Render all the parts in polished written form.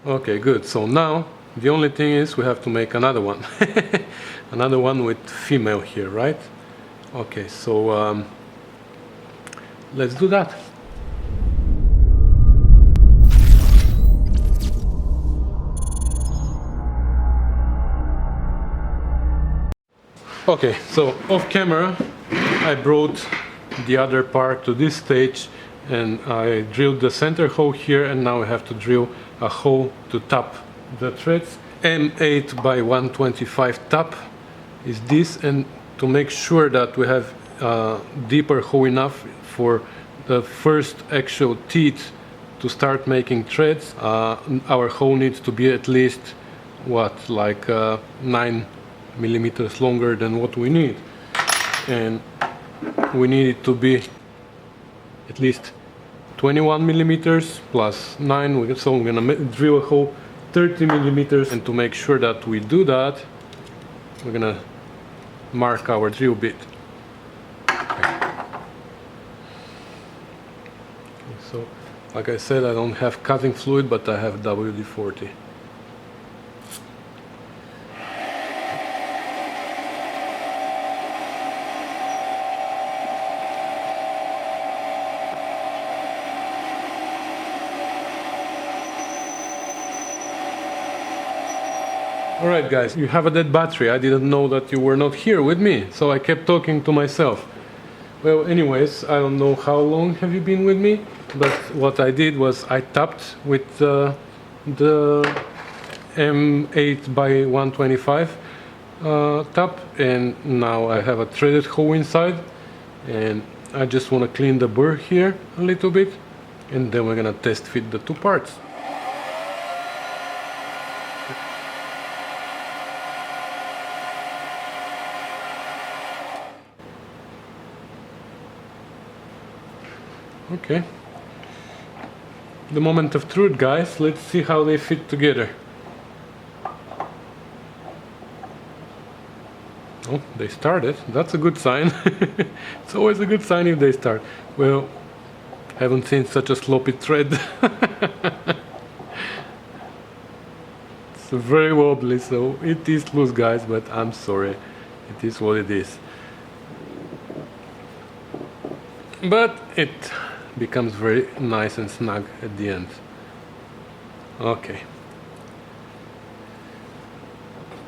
Okay, good. So now the only thing is we have to make another one. Another one with female here, right? Okay, so let's do that. Okay, so off camera I brought the other part to this stage and I drilled the center hole here, and now I have to drill a hole to tap the threads. M8 by 125 tap is this, and to make sure that we have a deeper hole enough for the first actual teeth to start making threads, our hole needs to be at least like 9 millimeters longer than what we need, and we need it to be at least 21 millimeters plus 9, so I'm gonna drill a hole 30 millimeters, and to make sure that we do that, we're gonna mark our drill bit. So like I said, I don't have cutting fluid, but I have WD-40. Alright guys, you have a dead battery. I didn't know that you were not here with me, so I kept talking to myself. Well, anyways, I don't know how long have you been with me, but what I did was I tapped with the M8 by 125 tap, and now I have a threaded hole inside, and I just want to clean the burr here a little bit, and then we're gonna test fit the two parts. Okay. The moment of truth, guys. Let's see how they fit together. Oh, they started. That's a good sign. It's always a good sign if they start. Well, haven't seen such a sloppy thread. It's very wobbly, so it is loose, guys, but I'm sorry. It is what it is. But it becomes very nice and snug at the end. Okay.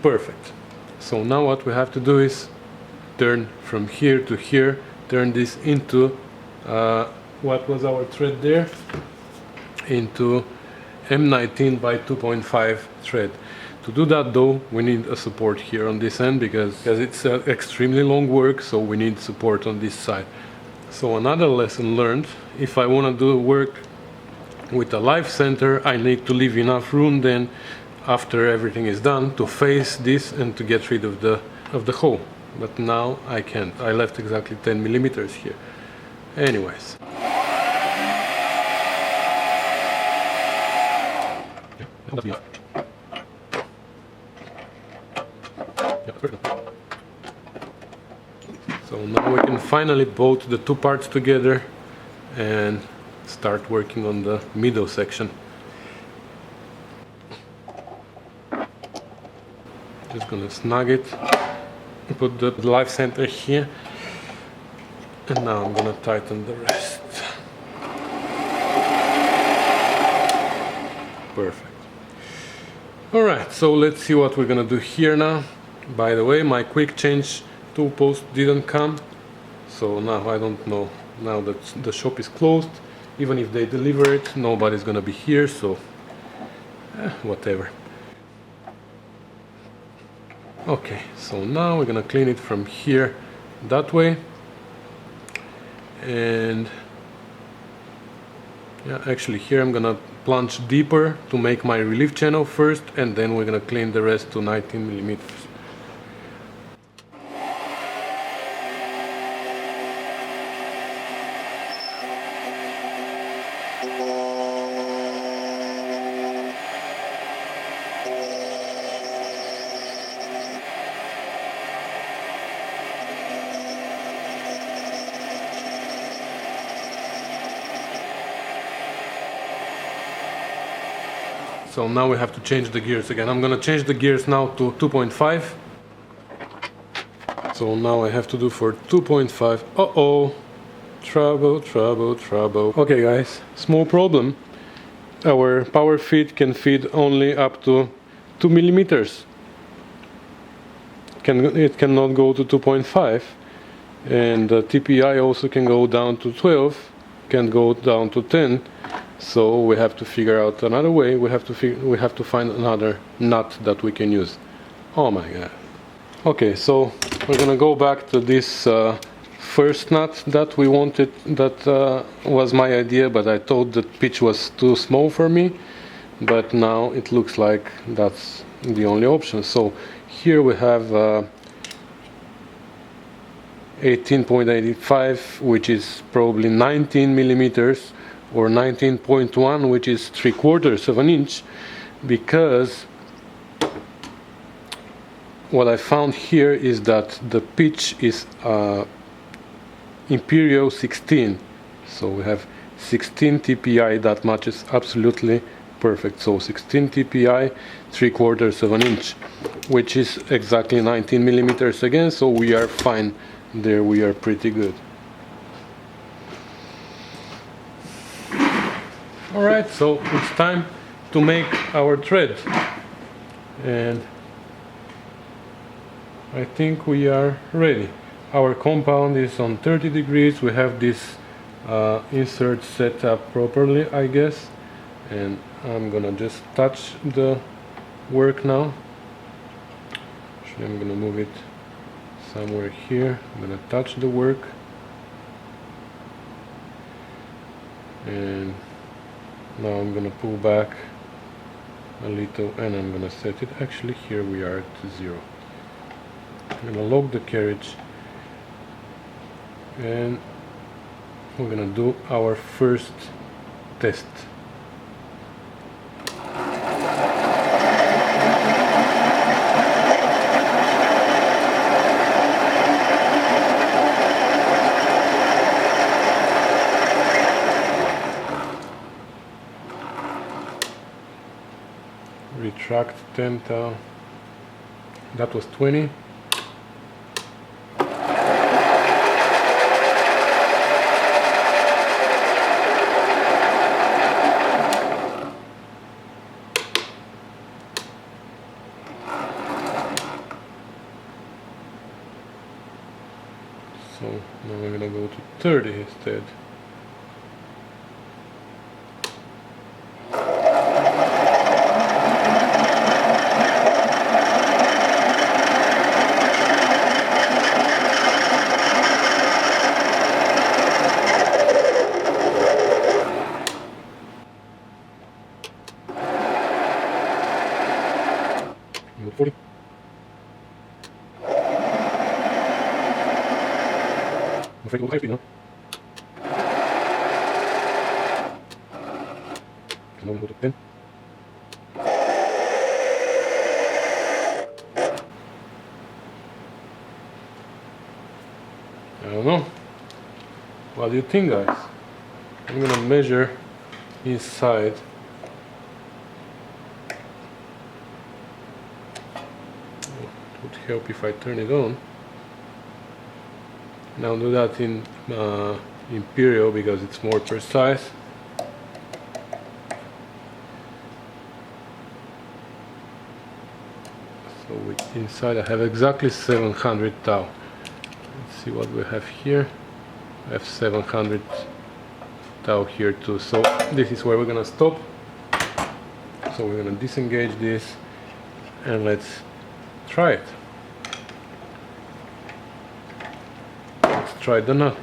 Perfect. So now what we have to do is turn from here to here, turn this into what was our thread there, into M19 by 2.5 thread. To do that though, we need a support here on this end because it's extremely long work, so we need support on this side. So another lesson learned, if I want to do work with a live center, I need to leave enough room then after everything is done to face this and to get rid of the hole. But now I can't. I left exactly 10 millimeters here. Anyways. So now we can finally bolt the two parts together and start working on the middle section. Just gonna snug it, put the live center here, and now I'm gonna tighten the rest. Perfect. Alright, so let's see what we're gonna do here now. By the way, my quick change tool post didn't come, so now I don't know. Now that the shop is closed, even if they deliver it, nobody's gonna be here, so whatever. Okay, so now we're gonna clean it from here that way, and yeah, actually here I'm gonna plunge deeper to make my relief channel first, and then we're gonna clean the rest to 19 millimeters. So now we have to change the gears again. I'm gonna change the gears now to 2.5. So now I have to do for 2.5. Uh-oh. Trouble, trouble, trouble. Okay guys, small problem. Our power feed can feed only up to 2 millimeters. It cannot go to 2.5. And the TPI also can go down to 12, can go down to 10. So we have to figure out another way. We have to find another nut that we can use. Oh my god. Okay, so we're gonna go back to this first nut that we wanted. That was my idea, but I thought the pitch was too small for me. But now it looks like that's the only option. So here we have 18.85, which is probably 19 millimeters, or 19.1, which is 3/4 of an inch, because what I found here is that the pitch is Imperial 16, so we have 16 TPI. That matches absolutely perfect. So 16 TPI, 3/4 of an inch, which is exactly 19 millimeters again. So we are fine there. We are pretty good. All right, so it's time to make our thread, and I think we are ready. Our compound is on 30 degrees. We have this insert set up properly, I guess, and I'm gonna just touch the work now. Actually, I'm gonna move it somewhere here. I'm gonna touch the work, and now I'm gonna pull back a little, and I'm gonna set it. Actually, here we are at 0. I'm gonna lock the carriage, and we're gonna do our first test. Retract 10 thou. That was 20. So now we're gonna go to 30 instead. Number 40. I'm afraid to go high speed now. Now we go to 10. I don't know. What do you think, guys? I'm gonna measure inside. It would help if I turn it on. Now do that in Imperial because it's more precise. So inside I have exactly 700 thou. Let's see what we have here. I have 700 thou here too. So this is where we're gonna stop. So we're gonna disengage this, and let's try it. Let's try the nut.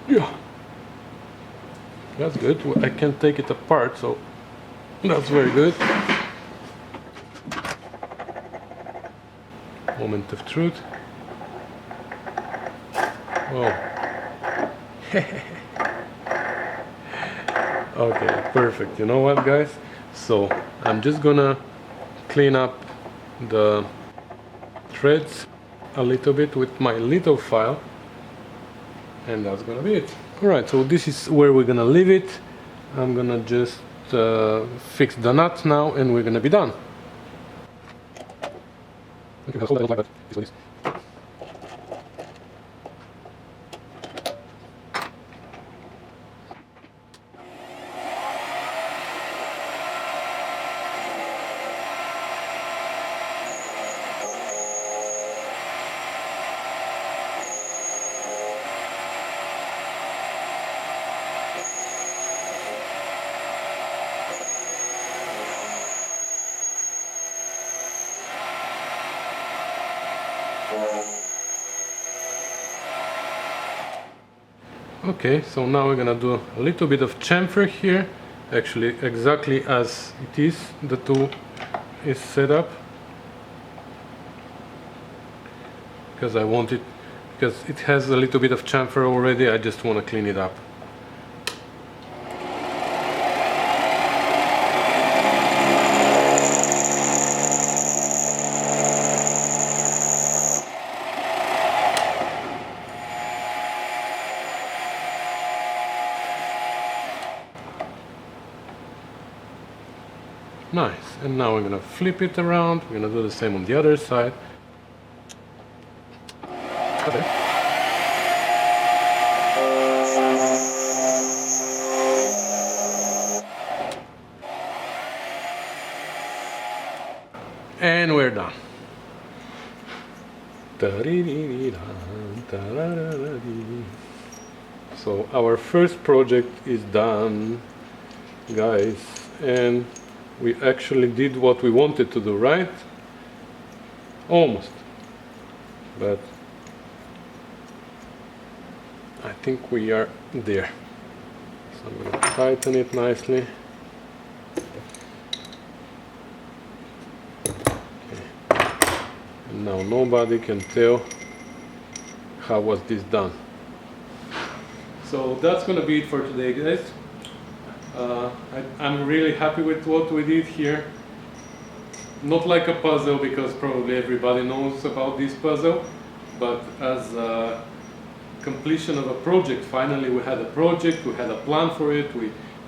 Yeah, that's good. I can take it apart, so that's very good. Moment of truth. Oh. Okay, perfect. You know what, guys? So I'm just gonna clean up the threads a little bit with my little file. And that's gonna be it. Alright, so this is where we're gonna leave it. I'm gonna just fix the nut now and we're gonna be done. Okay, hold that like that. This one is. Okay, so now we're gonna do a little bit of chamfer here, actually exactly as it is, the tool is set up, because I want it, because it has a little bit of chamfer already, I just want to clean it up. Nice, and now we're gonna flip it around, we're gonna do the same on the other side. Okay. And we're done. So our first project is done, guys, and we actually did what we wanted to do, right? Almost. But I think we are there. So I'm going to tighten it nicely. Okay. And now nobody can tell how was this done. So that's going to be it for today, guys. I'm really happy with what we did here. Not like a puzzle, because probably everybody knows about this puzzle, but as a completion of a project. Finally we had a project, we had a plan for it,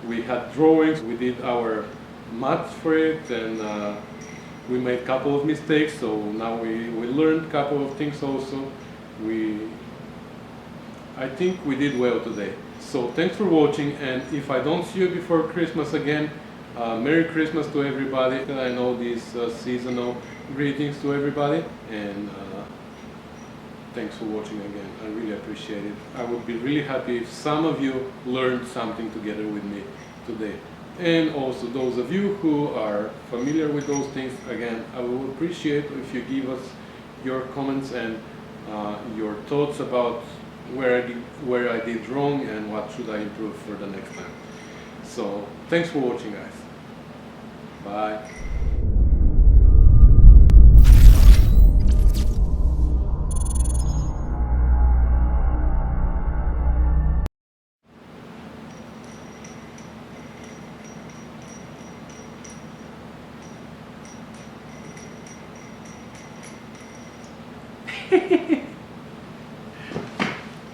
we had drawings, we did our math for it, and we made a couple of mistakes, so now we learned a couple of things also. I think we did well today. So thanks for watching, and if I don't see you before Christmas again, Merry Christmas to everybody. I know these seasonal greetings to everybody, and thanks for watching again. I really appreciate it. I would be really happy if some of you learned something together with me today. And also those of you who are familiar with those things, again, I will appreciate if you give us your comments and your thoughts about where I did wrong and what should I improve for the next time. So thanks for watching, guys. Bye. Hehehe